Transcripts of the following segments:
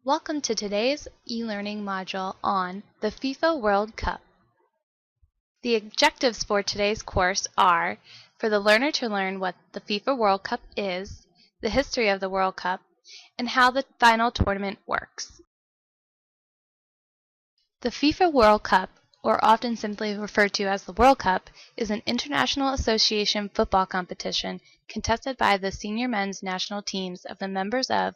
Welcome to today's e-learning module on the FIFA World Cup. The objectives for today's course are for the learner to learn what the FIFA World Cup is, the history of the World Cup, and how the final tournament works. The FIFA World Cup, or often simply referred to as the World Cup, is an international association football competition contested by the senior men's national teams of the members of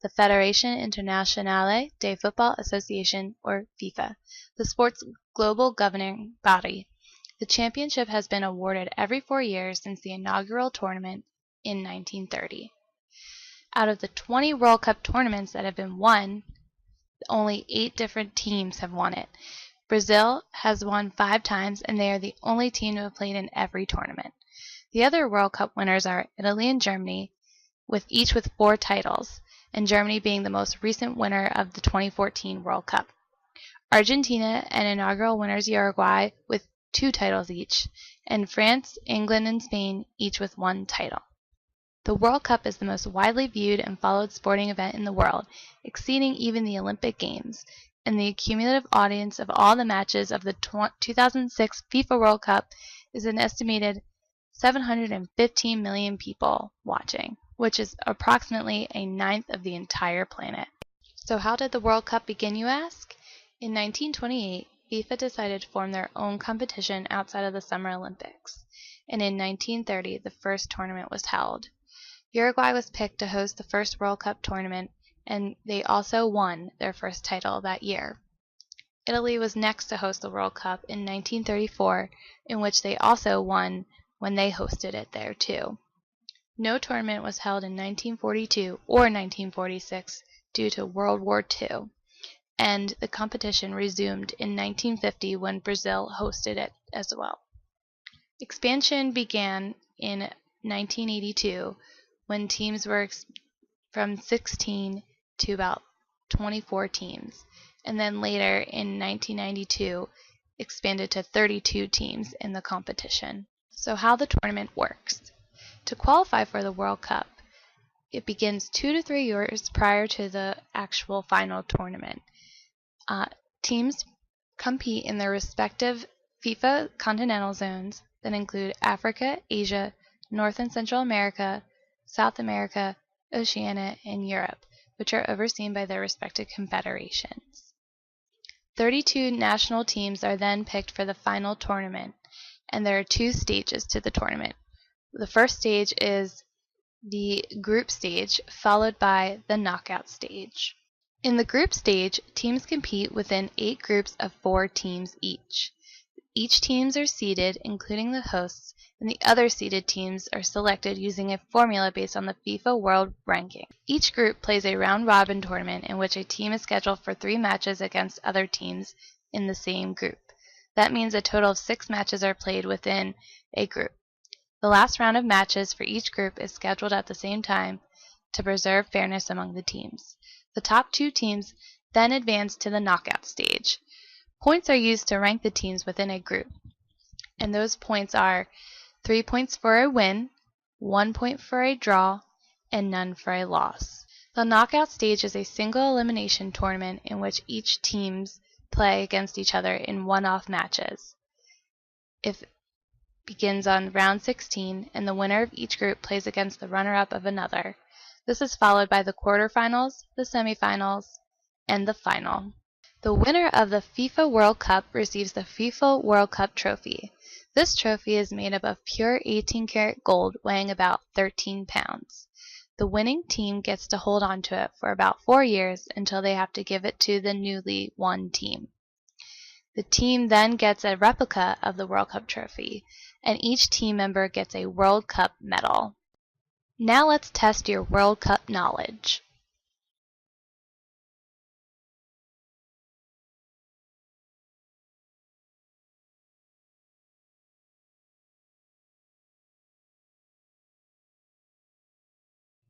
the Fédération Internationale de Football Association, or FIFA, the sport's global governing body. The championship has been awarded every 4 years since the inaugural tournament in 1930. Out of the 20 World Cup tournaments that have been won, only 8 different teams have won it. Brazil has won 5 times, and they are the only team to have played in every tournament. The other World Cup winners are Italy and Germany, each with 4 titles, and Germany being the most recent winner of the 2014 World Cup. Argentina and inaugural winners Uruguay with 2 titles each, and France, England, and Spain each with 1 title. The World Cup is the most widely viewed and followed sporting event in the world, exceeding even the Olympic Games, and the cumulative audience of all the matches of the 2006 FIFA World Cup is an estimated 715 million people watching, which is approximately a ninth of the entire planet. So how did the World Cup begin, you ask? In 1928, FIFA decided to form their own competition outside of the Summer Olympics, and in 1930 the first tournament was held. Uruguay was picked to host the first World Cup tournament, and they also won their first title that year. Italy was next to host the World Cup in 1934, in which they also won when they hosted it there too. No tournament was held in 1942 or 1946 due to World War II, and the competition resumed in 1950 when Brazil hosted it as well. Expansion began in 1982 when teams were from 16 to about 24 teams, and then later in 1992 expanded to 32 teams in the competition. So how the tournament works. To qualify for the World Cup, it begins 2 to 3 years prior to the actual final tournament. Teams compete in their respective FIFA continental zones that include Africa, Asia, North and Central America, South America, Oceania, and Europe, which are overseen by their respective confederations. 32 national teams are then picked for the final tournament, and there are 2 stages to the tournament. The first stage is the group stage, followed by the knockout stage. In the group stage, teams compete within 8 groups of 4 teams each. Each teams are seeded, including the hosts, and the other seeded teams are selected using a formula based on the FIFA World Ranking. Each group plays a round-robin tournament in which a team is scheduled for 3 matches against other teams in the same group. That means a total of 6 matches are played within a group. The last round of matches for each group is scheduled at the same time to preserve fairness among the teams. The top 2 teams then advance to the knockout stage. Points are used to rank the teams within a group, and those points are 3 points for a win, 1 point for a draw, and none for a loss. The knockout stage is a single elimination tournament in which each teams play against each other in one-off matches. It begins on round 16, and the winner of each group plays against the runner-up of another. This is followed by the quarterfinals, the semifinals, and the final. The winner of the FIFA World Cup receives the FIFA World Cup trophy. This trophy is made up of pure 18-karat gold weighing about 13 pounds. The winning team gets to hold on to it for about 4 years until they have to give it to the newly won team. The team then gets a replica of the World Cup trophy, and each team member gets a World Cup medal. Now let's test your World Cup knowledge.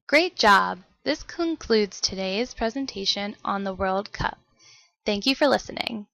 Great job! This concludes today's presentation on the World Cup. Thank you for listening.